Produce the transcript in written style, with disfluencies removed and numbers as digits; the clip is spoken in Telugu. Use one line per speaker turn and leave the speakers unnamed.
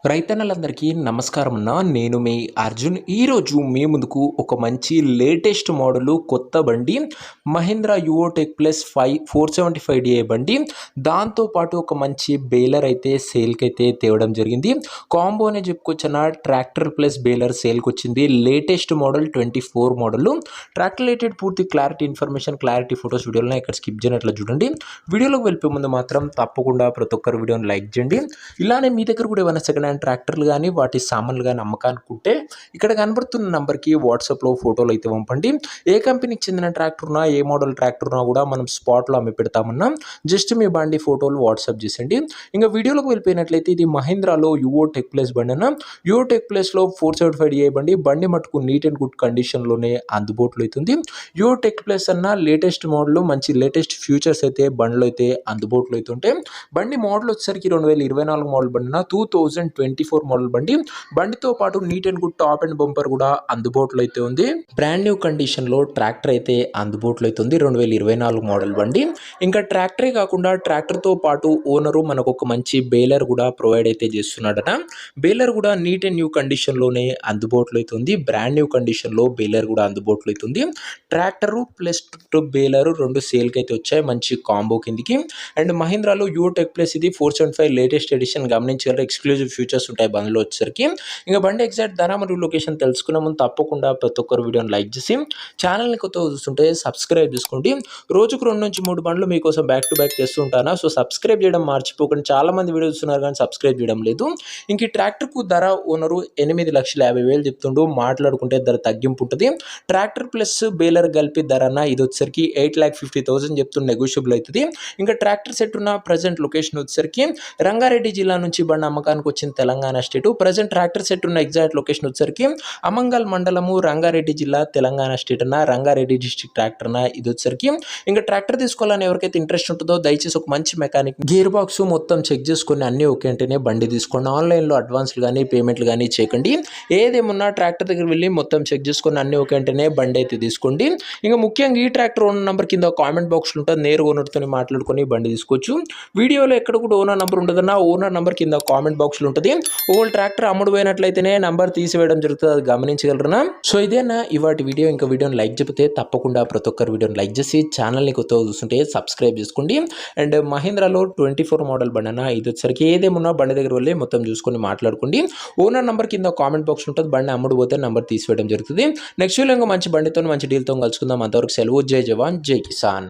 రైతన్నలందరికీ నమస్కారం అన్న. నేను మీ అర్జున్. ఈరోజు మీ ముందుకు ఒక మంచి లేటెస్ట్ మోడలు కొత్త బండి మహీంద్రా యువోటెక్ ప్లస్ 475DI బండి, దాంతోపాటు ఒక మంచి బేలర్ అయితే సేల్కి అయితే తేవడం జరిగింది. కాంబో అనే చెప్పుకొచ్చిన ట్రాక్టర్ ప్లస్ బేలర్ సేల్కి వచ్చింది. Latest model 24 model. Tractor related పూర్తి క్లారిటీ ఇన్ఫర్మేషన్, క్లారిటీ ఫోటోస్ వీడియోలో ఇక్కడ స్కిప్ చేయనట్లు చూడండి. వీడియోలోకి వెళ్ళిపోయే ముందు మాత్రం తప్పకుండా ప్రతి ఒక్కరు వీడియోని లైక్ చేయండి. ఇలానే మీ దగ్గర కూడా ఏమైనా సెకండ్ హ్యాండ్ ట్రాక్టర్లు కానీ వాటి సామాన్లు కానీ అమ్మకానుకుంటే ఇక్కడ కనబడుతున్న నంబర్కి వాట్సాప్లో ఫోటోలు అయితే పంపండి. ఏ కంపెనీకి చెందిన ట్రాక్టర్నా, ఏ మోడల్ ట్రాక్టర్నా కూడా మనం స్పాట్లో అమ్మి పెడతామన్నా. జస్ట్ మీ బండి ఫోటోలు వాట్సాప్ చేసేయండి. ఇంకా వీడియోలోకి వెళ్ళిపోయినట్లయితే ఇది మహీంద్రాలో యువోటెక్ ప్లస్ బండి అన్న. యువోటెక్ ప్లస్లో 475DI బండి. బండి మటుకు నీట్ అండ్ గుడ్ కండిషన్లోనే అందుబాటులో అవుతుంది. యువోటెక్ ప్లస్ అన్న లేటెస్ట్ మోడల్, మంచి లేటెస్ట్ ఫ్యూచర్స్ అయితే బండ్లు అయితే అందుబాటులో అవుతుంటే బండి మోడల్ వచ్చేసరికి 2024 మోడల్ బండి, 2024 మోడల్ బండి. బండితో పాటు neat and good top and bumper కూడా అందుబాటులో అయితే ఉంది. బ్రాండ్ న్యూ కండిషన్ లో ట్రాక్టర్ అయితే అందుబాటులో అయితే ఉంది. 2024 మోడల్ బండి. ఇంకా ట్రాక్టరే కాకుండా ట్రాక్టర్ తో పాటు ఓనరు మనకు ఒక మంచి బేలర్ కూడా ప్రొవైడ్ అయితే చేస్తున్నాడట. బేలర్ కూడా నీట్ అండ్ న్యూ కండిషన్ లోనే అందుబాటులో అయితే ఉంది. బ్రాండ్ న్యూ కండిషన్ లో బేలర్ కూడా అందుబాటులో అయితే ఉంది. ట్రాక్టర్ ప్లస్ బేలర్ రెండు సేల్ కి అయితే వచ్చాయి, మంచి కాంబో కిందికి. అండ్ మహీంద్రాలో యూటెక్ ప్లస్ ఇది 475 లేటెస్ట్ ఎడిషన్. గమనించాలి, ఎక్స్క్లూజివ్ ఫీచర్స్ ఉంటాయి బండిలో వచ్చేసరికి. ఇంకా బండి ఎగ్జాక్ట్ ధర మరియు లొకేషన్ తెలుసుకునే ముందు తప్పకుండా ప్రతి ఒక్కరు వీడియోని లైక్ చేసి ఛానల్ని కొత్త చూస్తుంటే సబ్స్క్రైబ్ చేసుకోండి. రోజుకు 2 నుంచి 3 బండ్లు మీకోసం బ్యాక్ టు బ్యాక్ చేస్తూ ఉంటాను. సో సబ్స్క్రైబ్ చేయడం మర్చిపోకండి. చాలా మంది వీడియో చూస్తున్నారు కానీ సబ్స్క్రైబ్ చేయడం లేదు. ఇంక ఈ ట్రాక్టర్కు ధర ఓనరు 8,50,000 చెప్తుండు. మాట్లాడుకుంటే ధర తగ్గింపు ఉంటుంది. ట్రాక్టర్ ప్లస్ బేలర్ కలిపి ధర అన్న ఇది వచ్చేసరికి 8,50,000 చెప్తుండే, నెగోషియబుల్ అవుతుంది. ఇంకా ట్రాక్టర్ సెట్ ఉన్న ప్రజెంట్ లొకేషన్ వచ్చేసరికి రంగారెడ్డి జిల్లా నుంచి బండి అమ్మకానికి వచ్చిన తెలంగాణ స్టేటు. ప్రజెంట్ ట్రాక్టర్ సెట్ ఉన్న ఎగ్జాక్ట్ లొకేషన్ వచ్చేసరికి అమంగల్ మండలము, రంగారెడ్డి జిల్లా, తెలంగాణ స్టేట్ అన్న. రంగారెడ్డి డిస్ట్రిక్ట్ ట్రాక్టర్ అన్న ఇది వచ్చేసరికి. ఇంకా ట్రాక్టర్ తీసుకోవాలని ఎవరికైతే ఇంట్రెస్ట్ ఉంటుందో దయచేసి ఒక మంచి మెకానిక్ గేర్ బాక్స్ మొత్తం చెక్ చేసుకుని అన్ని ఓకే అంటేనే బండి తీసుకోండి. ఆన్లైన్లో అడ్వాన్స్లు కానీ పేమెంట్లు కానీ చేయకండి. ఏదేమున్నా ట్రాక్టర్ దగ్గర వెళ్ళి మొత్తం చెక్ చేసుకుని అన్ని ఓకే అంటేనే బండి అయితే తీసుకోండి. ఇంకా ముఖ్యంగా ఈ ట్రాక్టర్ ఓనర్ నెంబర్ కింద కామెంట్ బాక్స్లో ఉంటుంది, నేరుగా ఓనర్తో మాట్లాడుకొని బండి తీసుకోవచ్చు. వీడియోలో ఎక్కడ కూడా ఓనర్ నెంబర్ ఉంటుందన్న. ఓనర్ నెంబర్ కింద కామెంట్ బాక్స్లో ఉంటుంది. ఓల్డ్ ట్రాక్టర్ అమ్ముడు పోయినట్లయితేనే నంబర్ తీసివేయడం జరుగుతుంది, అది గమనించగలరునా. సో ఇదేనా ఇవాటి వీడియో. ఇంకా వీడియోని లైక్ చెప్తే తప్పకుండా ప్రతి ఒక్కరు వీడియోని లైక్ చేసి ఛానల్ని కొత్తగా చూస్తుంటే సబ్స్క్రైబ్ చేసుకోండి. అండ్ మహీంద్రాలో 24 మోడల్ బండి అన్న ఇది వచ్చరికి. ఏదేమున్నా బండి దగ్గర వెళ్ళి మొత్తం చూసుకొని మాట్లాడుకోండి. ఓనర్ నెంబర్ కింద కామెంట్ బాక్స్ ఉంటుంది. బండి అమ్ముడు పోతే నెంబర్ తీసివేయడం జరుగుతుంది. నెక్స్ట్ వీడియో ఇంకా మంచి బండితో మంచి డీల్తో కలుసుకుందాం. అంతవరకు సెలవు. జై జవాన్ జై కిసాన్.